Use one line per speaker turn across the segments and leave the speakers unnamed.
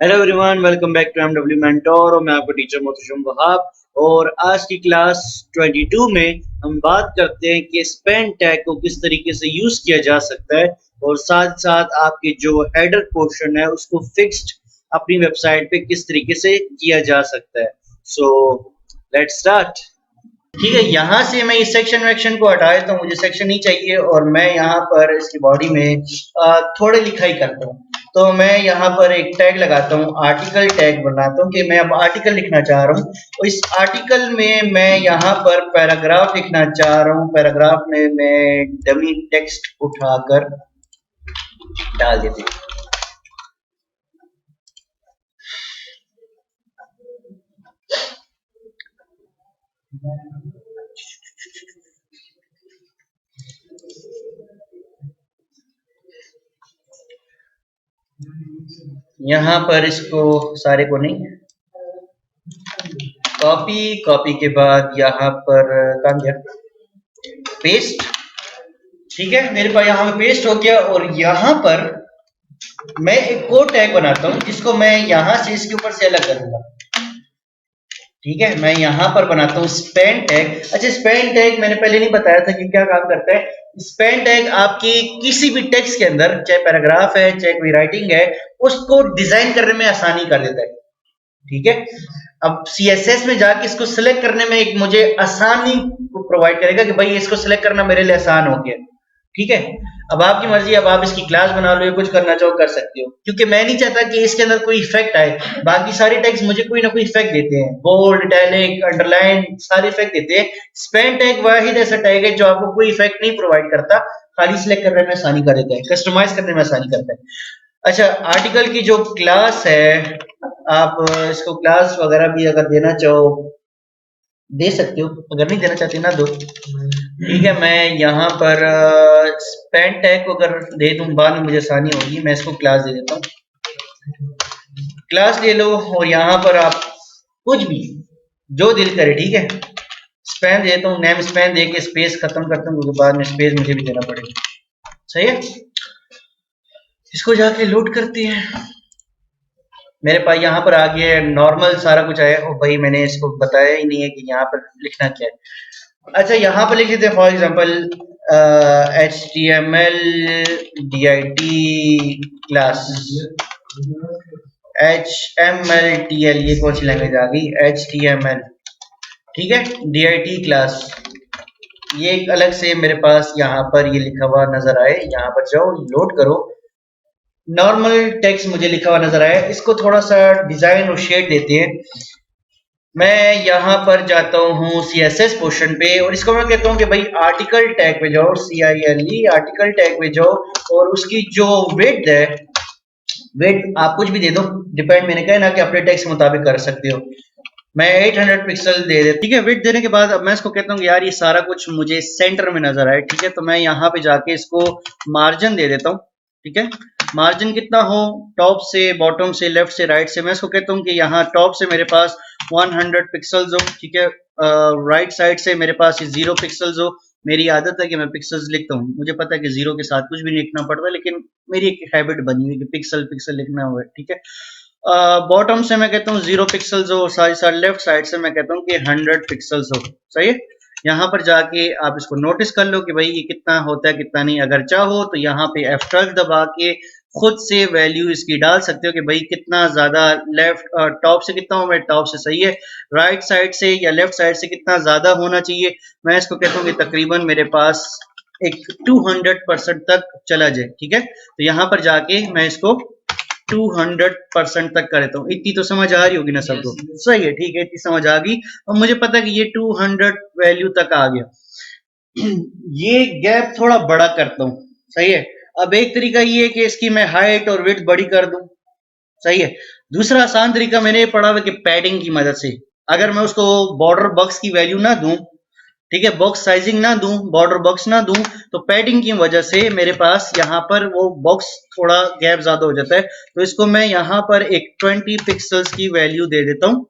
Hello everyone, welcome back to MW mentor और मैं आपका टीचर मोहतरम वहाब। और आज की क्लास 22 में हम बात करते हैं कि स्पेन टैग को किस तरीके से यूज किया जा सकता है और साथ साथ आपके जो हेडर पोर्शन है उसको फिक्स्ड अपनी वेबसाइट पे किस तरीके से किया जा सकता है। So let's start. ठीक है, यहाँ से मैं इस सेक्शन वेक्शन को हटा देता हूँ, मुझे सेक्शन नहीं चाहिए और मैं यहाँ पर इसकी बॉडी में थोड़े लिखाई करता हूँ। तो मैं यहाँ पर एक टैग लगाता हूँ, आर्टिकल टैग बनाता हूँ कि मैं अब आर्टिकल लिखना चाह रहा हूँ। और इस आर्टिकल में मैं यहाँ पर पैराग्राफ लिखना चाह रहा हूँ। पैराग्राफ में मैं डमी टेक्स्ट उठाकर डाल देती हूँ। यहाँ पर इसको सारे को नहीं, कॉपी के बाद यहाँ पर काम किया, पेस्ट। ठीक है, मेरे पास यहाँ पे पेस्ट हो गया और यहाँ पर मैं एक कोड टैग बनाता हूँ जिसको मैं यहाँ से इसके ऊपर से अलग करूंगा। ठीक है, मैं यहाँ पर बनाता हूँ स्पेन टैग। अच्छा, स्पेन टैग मैंने पहले नहीं बताया था कि क्या काम करता है। स्पेन टैग आपकी किसी भी टेक्स्ट के अंदर, चाहे पैराग्राफ है चाहे कोई राइटिंग है, उसको डिजाइन करने में आसानी कर देता है। ठीक है, अब CSS में जाके इसको सिलेक्ट करने में एक मुझे आसानी प्रोवाइड करेगा कि भाई इसको सिलेक्ट करना मेरे लिए आसान हो गया। ठीक है, अब आपकी मर्जी, अब आप इसकी क्लास बना लो या कुछ करना चाहो कर सकते हो, क्योंकि मैं नहीं चाहता कि इसके अंदर कोई इफेक्ट आए। बाकी सारे टैग्स मुझे कोई ना कोई इफेक्ट देते हैं, बोल्ड, इटैलिक, अंडरलाइन, सारे इफेक्ट देते हैं। स्पेन टैग वाहिद ऐसा टैग है जो आपको कोई इफेक्ट नहीं प्रोवाइड करता, खाली सिलेक्ट करने में आसानी कर देता है, कस्टमाइज करने में आसानी करता है। अच्छा, आर्टिकल की जो क्लास है, आप इसको क्लास वगैरह भी अगर देना चाहो दे सकते हो, अगर नहीं देना चाहते ना दो। ठीक है, मैं यहाँ पर स्पेन टैग को अगर दे दूं बाद में मुझे आसानी होगी, मैं इसको क्लास दे देता हूँ। क्लास ले लो और यहाँ पर आप कुछ भी जो दिल करे, ठीक है। स्पेन देता हूँ, नेम स्पेन दे के स्पेस खत्म करता हूँ क्योंकि बाद में स्पेस मुझे भी देना पड़ेगा। सही है, इसको जाके लोड करते हैं। मेरे पास यहाँ पर आ गया नॉर्मल सारा कुछ आया। और भाई मैंने इसको बताया ही नहीं है कि यहाँ पर लिखना क्या है। अच्छा, यहाँ पर लिख देते हैं for example HTML DIT class, HMLTL, ये कौन सी लैंग्वेज आ गई, HTML। ठीक है, DIT क्लास, ये एक अलग से मेरे पास यहाँ पर ये लिखा हुआ नजर आए। यहाँ पर जाओ, लोड करो, नॉर्मल टेक्स्ट मुझे लिखा हुआ नजर आया। इसको थोड़ा सा डिजाइन और शेड देते हैं। मैं यहाँ पर जाता हूँ CSS पोर्शन पे और इसको मैं कहता हूँ कि भाई आर्टिकल टैग पे जाओ, CILE आर्टिकल टैग पे जाओ और उसकी जो विड्थ है, विड्थ आप कुछ भी दे दो, डिपेंड, मैंने कहा ना कि अपने टेक्स्ट के मुताबिक कर सकते हो। मैं 800 पिक्सल दे देता। ठीक है, विड्थ देने के बाद अब मैं इसको कहता हूँ कि यार ये सारा कुछ मुझे सेंटर में नजर आए। ठीक है, तो मैं यहाँ पे जाके इसको मार्जिन दे देता हूँ। ठीक है, मार्जिन कितना हो, टॉप से, बॉटम से, लेफ्ट से, राइट से। मैं इसको कहता हूँ कि यहाँ टॉप से मेरे पास 100 पिक्सल्स हो। ठीक है, राइट साइड से मेरे पास 0 पिक्सल्स हो। मेरी आदत है कि मैं पिक्सल्स लिखता हूँ, मुझे पता है कि 0 के साथ कुछ भी नहीं लिखना पड़ता, लेकिन मेरी एक हैबिट बनी हुई कि पिक्सल पिक्सल लिखना हुआ है। ठीक है, बॉटम से मैं कहता हूँ 0 पिक्सल्स हो, साथ साथ लेफ्ट साइड से मैं कहता हूँ कि 100 पिक्सल्स हो। सही है, यहाँ पर जाके आप इसको नोटिस कर लो कि भाई ये कितना होता है कितना नहीं। अगर चाहो तो यहाँ पे F12 दबा के खुद से वैल्यू इसकी डाल सकते हो कि भाई कितना ज्यादा लेफ्ट, टॉप से कितना हो, मेरे टॉप से सही है, राइट साइड से या लेफ्ट साइड से कितना ज्यादा होना चाहिए। मैं इसको कहता हूँ कि तकरीबन मेरे पास एक 200% तक चला जाए। ठीक है, तो यहाँ पर जाके मैं इसको 200% तक कर देता हूँ। इतनी तो समझ आ रही होगी ना सबको? सही है, ठीक है, इतनी समझ आ गई और मुझे पता है कि ये 200 वैल्यू तक आ गया। ये गैप थोड़ा बड़ा करता हूँ। सही है, अब एक तरीका ये है कि इसकी मैं हाइट और विड्थ बड़ी कर दूं। सही है, दूसरा आसान तरीका मैंने ये पढ़ा हुआ कि पैडिंग की मदद से, अगर मैं उसको बॉर्डर बॉक्स की वैल्यू ना दूं, ठीक है, बॉक्स साइजिंग ना दूं, बॉर्डर बॉक्स ना दूं, तो पैडिंग की वजह से मेरे पास यहाँ पर वो बॉक्स थोड़ा गैप ज्यादा हो जाता है। तो इसको मैं यहाँ पर एक 20 पिक्सल्स की वैल्यू दे देता हूँ।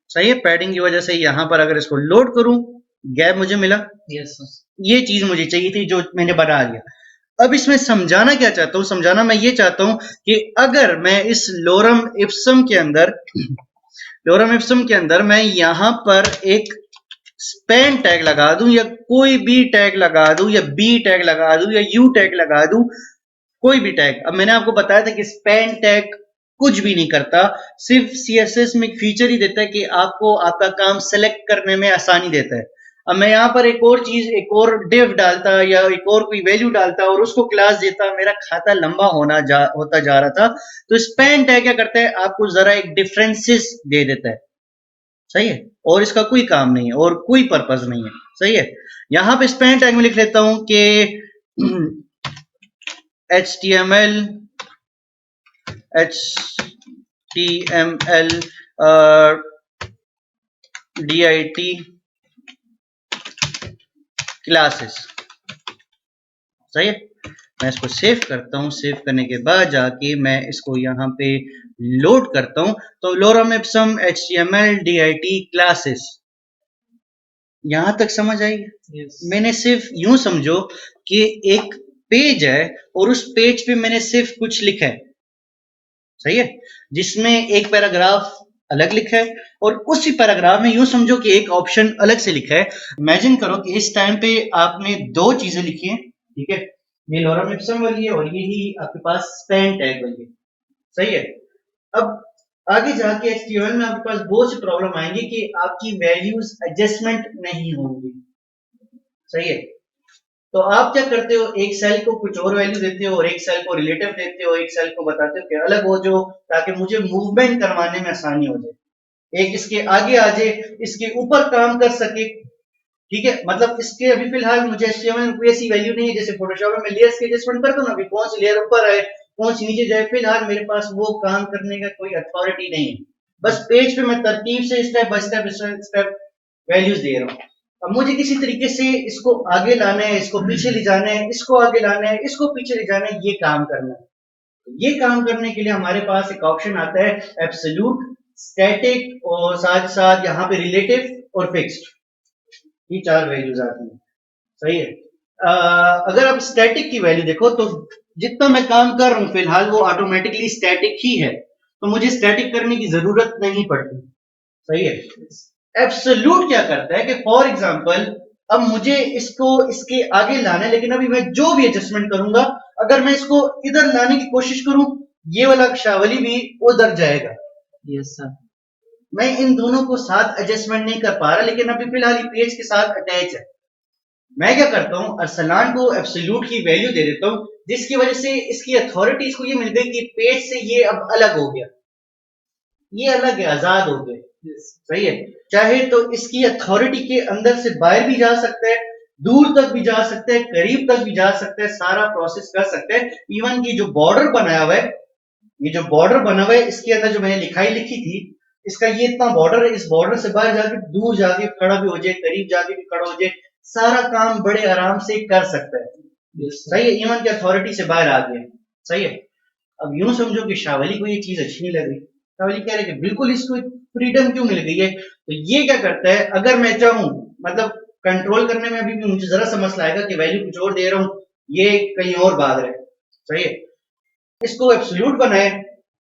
सही है, पैडिंग की वजह से यहाँ पर अगर इसको लोड करूं, गैप मुझे मिला। यस, ये चीज मुझे चाहिए थी जो मैंने बना लिया। अब इसमें समझाना क्या चाहता हूं, समझाना मैं ये चाहता हूं कि अगर मैं इस लोरम इप्सम के अंदर मैं यहां पर एक स्पैन टैग लगा दूं या कोई भी टैग लगा दूं या बी टैग लगा दूं या यू टैग लगा दूं, कोई भी टैग। अब मैंने आपको बताया था कि स्पैन टैग कुछ भी नहीं करता, सिर्फ सीएसएस में एक फीचर ही देता है कि आपको आपका काम सेलेक्ट करने में आसानी देता है। अब मैं यहाँ पर एक और चीज, एक और डिव डालता या एक और कोई वैल्यू डालता और उसको क्लास देता, मेरा खाता लंबा होता जा रहा था। तो स्पैन टैग क्या करता है, आपको जरा एक डिफरेंसेस दे देता है, सही है, और इसका कोई काम नहीं है और कोई पर्पज नहीं है, सही है। यहां पे स्पैन टैग में लिख लेता हूं कि HTML DIT क्लासेस, सही है। मैं इसको सेव करता हूं, सेव करने के बाद जाके मैं इसको यहां पे लोड करता हूं, तो Loram Epson HTML DIT classes, यहां तक समझ आई? मैंने सिर्फ यूं समझो कि एक पेज है और उस पेज पे मैंने सिर्फ कुछ लिखा है, सही है, जिसमें एक पैराग्राफ अलग लिखा है और उसी पैराग्राफ में यूं समझो कि एक ऑप्शन अलग से लिखा है। इमेजिन करो कि इस टाइम पे आपने दो चीजें लिखी हैं, ठीक है, ये लोरम इप्सम वाली है और ये ही आपके पास स्पैन टैग वाली है, सही है। अब आगे जाके एचटीएमएल में आपके पास बहुत सी प्रॉब्लम आएंगी कि आपकी वैल्यूज एडजस्टमेंट नहीं होंगी, सही है। तो आप क्या करते हो, एक सेल को कुछ और वैल्यू देते हो और एक सेल को रिलेटिव देते हो, एक सेल को बताते हो कि अलग हो जो, ताकि मुझे मूवमेंट करवाने में आसानी हो जाए, एक इसके आगे आ जाए, इसके ऊपर काम कर सके, ठीक है। मतलब इसके अभी फिलहाल मुझे एचटीएमएल में कोई ऐसी वैल्यू नहीं है, जैसे फोटोशॉप में मैं लेयर्स के एडजस्टमेंट करता हूं ना, कौन सी लेयर ऊपर है कौन सी नीचे जाए, फिलहाल मेरे पास वो काम करने का कोई अथॉरिटी नहीं है। बस पेज पे मैं तरतीब से स्टेप बाय स्टेप वैल्यूज दे रहा हूँ। अब मुझे किसी तरीके से इसको आगे लाना है, इसको पीछे ले जाना है, इसको आगे लाना है, इसको पीछे ले जाना है, ये काम करना है। ये काम करने के लिए हमारे पास एक ऑप्शन आता है एब्सोल्यूट, स्टैटिक और साथ साथ यहाँ पे रिलेटिव और फिक्स्ड, ये चार वैल्यूज आती हैं, सही है। अगर आप स्टैटिक की वैल्यू देखो तो जितना मैं काम कर रहा हूं फिलहाल वो ऑटोमेटिकली स्टैटिक ही है, तो मुझे स्टैटिक करने की जरूरत नहीं पड़ती, सही है। एब्सोल्यूट क्या करता है कि फॉर एग्जांपल अब मुझे इसको इसके आगे लाना है, लेकिन अभी मैं जो भी एडजस्टमेंट करूंगा, अगर मैं इसको इधर लाने की कोशिश करूं, ये वाला अक्षावली भी उधर जाएगा। Yes sir. मैं इन दोनों को साथ एडजस्टमेंट नहीं कर पा रहा, लेकिन अभी फिलहाल ये पेज के साथ अटैच है। मैं क्या करता हूं, अरसलान को एब्सोल्यूट की वैल्यू दे देता हूं, जिसकी वजह से इसकी अथॉरिटी इसको ये मिल गई कि पेज से ये अब अलग हो गया, ये अलग है, आजाद हो गए, सही है। चाहे तो इसकी अथॉरिटी के अंदर से बाहर भी जा सकता है, दूर तक भी जा सकता है, करीब तक भी जा सकता है, सारा प्रोसेस कर सकता है। इवन की जो बॉर्डर बनाया हुआ है, ये जो बॉर्डर बना हुआ है इसके अंदर जो मैंने लिखाई लिखी थी, इसका ये इतना बॉर्डर है, इस बॉर्डर से बाहर जाके दूर जाके खड़ा भी हो जाए, करीब जाके भी खड़ा हो जाए, सारा काम बड़े आराम से कर सकता है, सही है। इवन की अथॉरिटी से बाहर आ गया, सही है। अब यूं समझो कि शावली को ये चीज अच्छी नहीं लग रही, शावली कह रहे कि बिल्कुल इसको फ्रीडम क्यों मिल गई है, तो ये क्या करता है, अगर मैं चाहूं, मतलब कंट्रोल करने में अभी भी मुझे जरा सा मसला आएगा कि वैल्यू कुछ और दे रहा हूं, ये कहीं और भाग रहा है, सही है। इसको एब्सोल्यूट बनाए,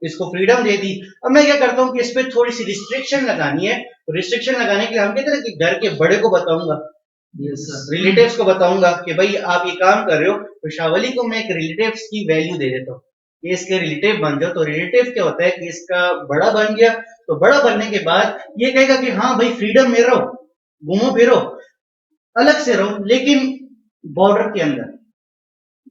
इसको फ्रीडम दे दी। अब मैं क्या करता हूं कि इस पे थोड़ी सी रिस्ट्रिक्शन लगानी है, तो रिस्ट्रिक्शन लगाने के लिए हम कहते हैं कि घर के बड़े को बताऊंगा, रिलेटिव्स को बताऊंगा कि भाई आप ये काम कर रहे हो, तो शावली को मैं एक रिलेटिव्स की वैल्यू दे देता हूँ, ये इसके रिलेटिव बन जाओ। तो रिलेटिव क्या होता है कि इसका बड़ा बन गया, तो बड़ा बनने के बाद ये कहेगा कि हाँ भाई फ्रीडम में रहो, घूमो फिरो, अलग से रहो, लेकिन बॉर्डर के अंदर,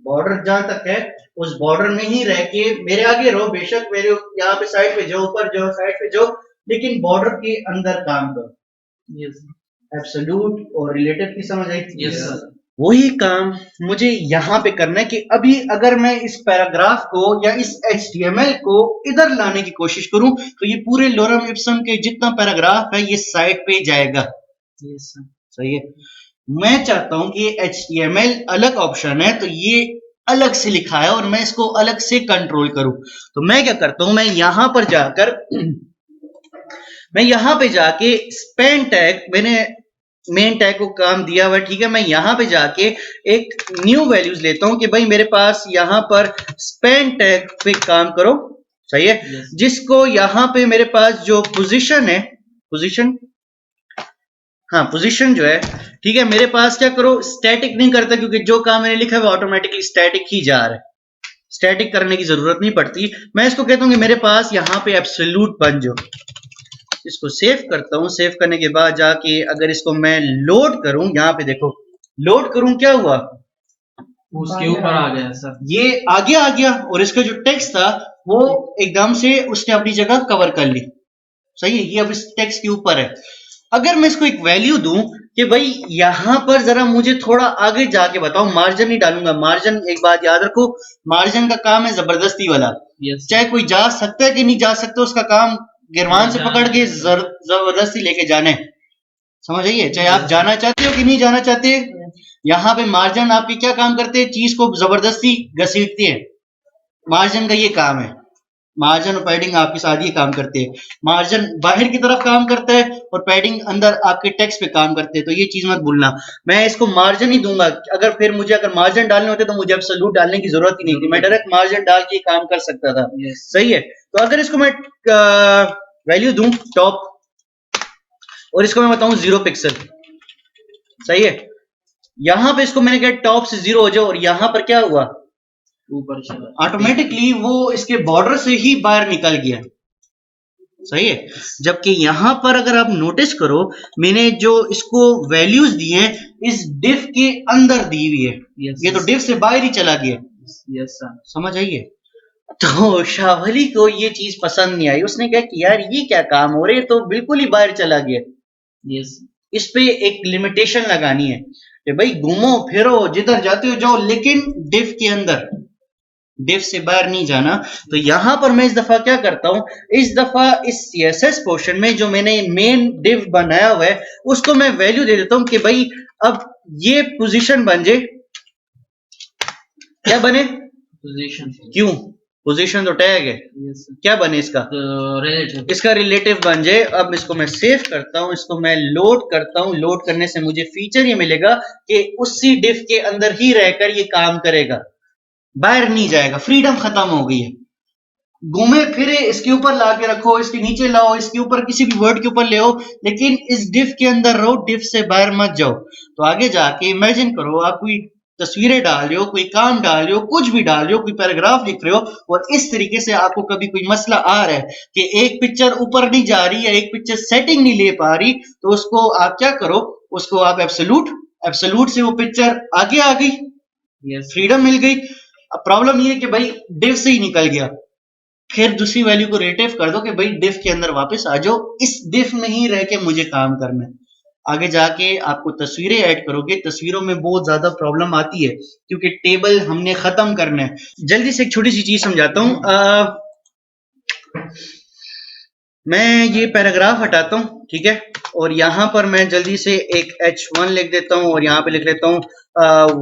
बॉर्डर जहां तक है उस बॉर्डर में ही रह के मेरे आगे रहो, बेशक मेरे यहाँ पे साइड पे जाओ, ऊपर जाओ, साइड पे जाओ, लेकिन बॉर्डर के अंदर काम करो। यस एब्सोल्यूट और रिलेटिव की समझ आई? Yes sir. वही काम मुझे यहाँ पे करना है कि अभी अगर मैं इस पैराग्राफ को या इस HTML को इधर लाने की कोशिश करूं, तो ये पूरे लोरम इप्सम के जितना पैराग्राफ है ये साइड पे जाएगा। यस सर, सही है। मैं चाहता हूं कि HTML अलग ऑप्शन है, तो ये अलग से लिखा है और मैं इसको अलग से कंट्रोल करूं, तो मैं क्या करता हूं, मैं यहां पे जाके स्पैन टैग मैंने मेन टैग को काम दिया हुआ है, ठीक है। मैं यहाँ पे जाके एक न्यू वैल्यूज लेता हूँ कि भाई मेरे पास यहाँ पर स्पेन टैग पे काम करो, सही है। जिसको यहाँ पे मेरे पास जो पोजीशन है, पोजीशन, हाँ पोजीशन जो है, ठीक है, मेरे पास क्या करो, स्टैटिक नहीं करता क्योंकि जो काम मैंने लिखा है वो ऑटोमेटिकली स्टैटिक ही जा रहा है, स्टैटिक करने की जरूरत नहीं पड़ती। मैं इसको कहता हूँ कि मेरे पास यहाँ पे एब्सोल्यूट बन जाओ। इसको सेव करता हूँ, सेव करने के बाद जाके अगर इसको मैं लोड करूं, यहाँ पे देखो लोड करूं क्या हुआ,
उसके ऊपर आ गया सर,
ये आगे आ गया और इसका जो टेक्स्ट था वो एकदम से उसने अपनी जगह कवर कर ली, सही है। ये अब इस टेक्स्ट के ऊपर है। अगर मैं इसको एक वैल्यू दूं कि भाई यहां पर जरा मुझे थोड़ा आगे जाके बताओ, मार्जिन नहीं डालूंगा, मार्जिन एक बात याद रखो, मार्जिन का काम है जबरदस्ती वाला, चाहे कोई जा सकता है कि नहीं जा सकता, उसका काम गिरवान से पकड़ के जबरदस्ती लेके जाने, समझ आइए, चाहे आप जाना चाहते हो कि नहीं जाना चाहते। यहाँ पे मार्जिन आपकी क्या काम करते हैं, चीज को जबरदस्ती घसीटते हैं, मार्जिन का ये काम है। मार्जिन और पैडिंग आपके साथ ये काम करते हैं, मार्जिन बाहर की तरफ काम करता है और पैडिंग अंदर आपके टेक्स्ट पे काम करते हैं, तो ये चीज मत भूलना। मैं इसको मार्जिन ही दूंगा, अगर फिर मुझे अगर मार्जिन डालने होते तो मुझे एब्सोल्यूट डालने की जरूरत ही नहीं थी, मैं डायरेक्ट मार्जिन डाल के काम कर सकता था, सही है। तो अगर इसको मैं वैल्यू दूं टॉप और इसको मैं बताऊं 0 पिक्सल, सही है। यहां पे इसको मैंने कहा टॉप से 0 हो जाओ और यहां पर क्या हुआ,
ऊपर चला,
ऑटोमेटिकली वो इसके बॉर्डर से ही बाहर निकल गया, सही है। जबकि यहां पर अगर आप नोटिस करो, मैंने जो इसको वैल्यूज दी हैं इस डिफ के अंदर दी हुई है, ये तो डिफ से बाहर ही चला गया,
यस सर,
समझ आइए। तो शावली को ये चीज पसंद नहीं आई, उसने कहा कि यार ये क्या काम हो रहे है, तो बिल्कुल ही बाहर चला गया।
यस,
इस पे एक लिमिटेशन लगानी है कि भाई घूमो फिरो जिधर जाते हो जाओ, लेकिन डिफ के अंदर, डिफ से बाहर नहीं जाना। तो यहां पर मैं इस दफा क्या करता हूं, इस दफा इस सीएसएस पोर्शन में जो मैंने मेन डिफ बनाया हुआ है उसको मैं वैल्यू दे देता हूं कि भाई अब ये पोजीशन बन जाए, क्या बने,
पोजीशन,
क्यों, पोजीशन तो टैग है, क्या बने इसका,
रिलेटिव,
इसका रिलेटिव बन जाए। अब इसको मैं सेव करता हूं, इसको मैं लोड करता हूं, लोड करने से मुझे फीचर ये मिलेगा कि उसी डिफ के अंदर ही रहकर ये काम करेगा, बाहर नहीं जाएगा, फ्रीडम खत्म हो गई है। घूमे फिरे इसके ऊपर ला के रखो, इसके नीचे लाओ, इसके ऊपर किसी भी वर्ड के ऊपर ले आओ, लेकिन इस डिफ के अंदर रहो, डिफ से बाहर मत जाओ। तो आगे जाके इमेजिन करो आप कोई तस्वीरें डाल रहे हो, कोई काम डाल रहे हो, कुछ भी डाल रहे हो, कोई पैराग्राफ लिख रहे हो और इस तरीके से आपको कभी कोई मसला आ रहा है कि एक पिक्चर ऊपर नहीं जा रही या एक पिक्चर सेटिंग नहीं ले पा रही, तो उसको आप क्या करो, उसको आप एब्सोल्यूट, एब्सोल्यूट से वो पिक्चर आगे आ गई, फ्रीडम मिल गई। अब प्रॉब्लम ये है कि भाई डिफ से ही निकल गया, फिर दूसरी वैल्यू को रेटिव कर दो कि भाई डिफ के अंदर वापस आ जाओ, इस डिफ में ही रह के मुझे काम करना है। आगे जाके आपको तस्वीरें ऐड करोगे, तस्वीरों में बहुत ज्यादा प्रॉब्लम आती है क्योंकि टेबल हमने खत्म करना है। जल्दी से एक छोटी सी चीज समझाता हूं, मैं ये पैराग्राफ हटाता हूं, ठीक है, और यहां पर मैं जल्दी से एक H1 लिख देता हूं और यहां पे लिख लेता हूं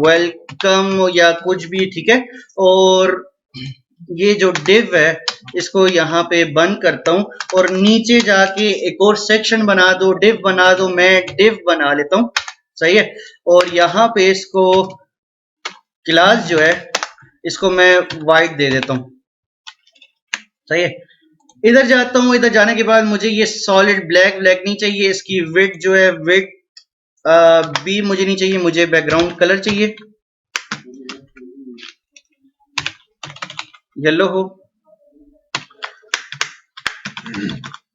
वेलकम या कुछ भी, ठीक है। और ये जो डिव है इसको यहाँ पे बंद करता हूं और नीचे जाके एक और सेक्शन बना दो, डिव बना दो, मैं डिव बना लेता हूं, सही है। और यहाँ पे इसको क्लास जो है इसको मैं वाइट दे देता हूं, सही है। इधर जाता हूं, इधर जाने के बाद मुझे ये सॉलिड ब्लैक ब्लैक नहीं चाहिए, इसकी विड्थ जो है विड्थ भी मुझे नहीं चाहिए, मुझे बैकग्राउंड कलर चाहिए येलो हो।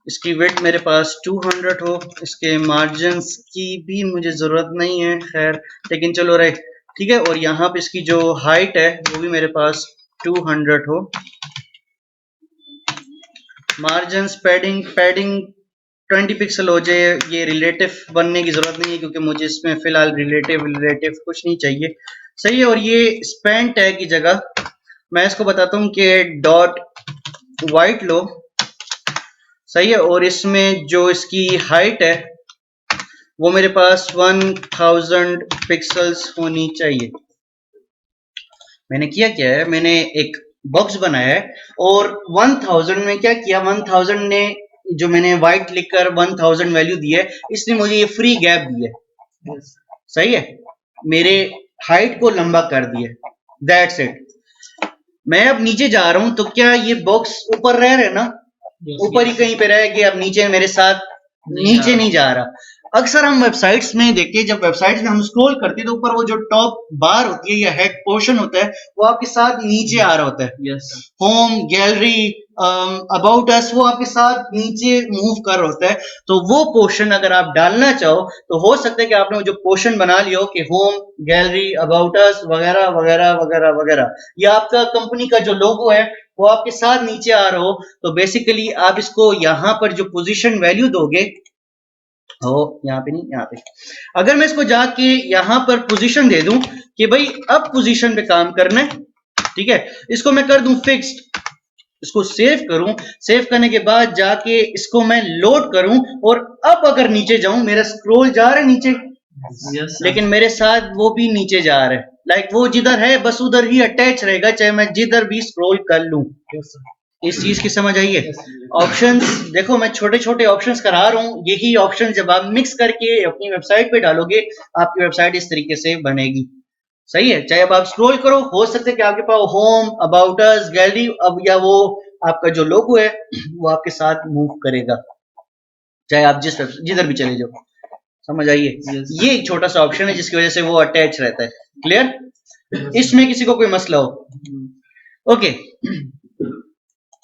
इसकी विड्थ मेरे पास 200 हो, इसके मार्जिन्स की भी मुझे जरूरत नहीं है खैर, लेकिन चलो रहे, ठीक है। और यहाँ पे इसकी जो हाइट है वो भी मेरे पास 200 हो। मार्जिन्स पैडिंग 20 पिक्सल हो जाए, ये रिलेटिव बनने की जरूरत नहीं है क्योंकि मुझे इसमें फिलहाल रिलेटिव कुछ नहीं चाहिए, सही है। और ये स्पैन टैग की जगह मैं इसको बताता हूँ कि डॉट वाइट लो, सही है। और इसमें जो इसकी हाइट है वो मेरे पास 1000 पिक्सल्स होनी चाहिए। मैंने किया क्या है, मैंने एक बॉक्स बनाया है और 1000 में क्या किया, 1000 ने जो मैंने वाइट लिखकर 1000 वैल्यू दी है, इसने मुझे ये फ्री गैप दी है,
Yes.
सही है, मेरे हाइट को लंबा कर दिया, दैट्स इट। मैं अब नीचे जा रहा हूं तो क्या ये बॉक्स ऊपर रह रहे ना,
Yes.
ऊपर ही कहीं पे रह गया, अब नीचे मेरे साथ नीचे नहीं जा रहा। अक्सर हम वेबसाइट्स में देखते, जब वेबसाइट्स में हम स्क्रॉल करते हैं तो ऊपर वो जो टॉप बार होती है या हेड पोर्शन होता है वो आपके साथ नीचे आ रहा होता है।
Yes, sir.
Home, gallery, about us, वो आपके साथ नीचे मूव कर रहा होता है। तो वो पोर्शन अगर आप डालना चाहो तो हो सकता है कि आपने वो जो पोर्शन बना लिया हो कि होम, गैलरी, अबाउट अस वगैरह वगैरह वगैरह वगैरह, या आपका कंपनी का जो लोगो है वो आपके साथ नीचे आ रहा हो, तो बेसिकली आप इसको यहाँ पर जो पोजीशन वैल्यू दोगे, हो यहाँ पे नहीं, यहाँ पे, अगर मैं इसको जाके यहाँ पर पोजीशन दे दूं कि भाई अब पोजीशन पे काम करना है, ठीक है, इसको मैं कर दूं फिक्स्ड, इसको सेव करूं, सेव करने के बाद जाके इसको मैं लोड करूं, और अब अगर नीचे जाऊं, मेरा स्क्रॉल जा रहा है नीचे,
Yes, sir.
लेकिन मेरे साथ वो भी नीचे जा रहा है, लाइक वो जिधर है बस उधर ही अटैच रहेगा, चाहे मैं जिधर भी स्क्रॉल कर लूं।
Yes, sir.
इस चीज की समझ आई है?
Yes, sir.
ऑप्शंस देखो, मैं छोटे छोटे ऑप्शंस करा रहा हूँ, यही ऑप्शन जब आप मिक्स करके अपनी वेबसाइट पे डालोगे, आपकी वेबसाइट इस तरीके से बनेगी। सही है, चाहे अब आप स्क्रॉल करो, हो सकता है कि आपके पास होम, अबाउट अस, गैलरी, अब या वो आपका जो लोगो है वो आपके साथ मूव करेगा, चाहे आप जिधर भी चले जाओ। समझ आइए?
Yes.
ये एक छोटा सा ऑप्शन है जिसकी वजह से वो अटैच रहता है। क्लियर?
Yes,
इसमें किसी को कोई मसला हो?
Mm.
ओके,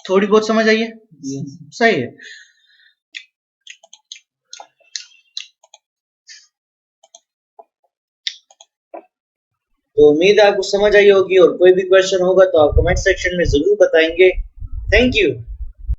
थोड़ी बहुत समझ आई है?
Yes.
सही है। तो उम्मीद है आपको समझ आई होगी, और कोई भी क्वेश्चन होगा तो आप कमेंट सेक्शन में जरूर बताएंगे। Thank you.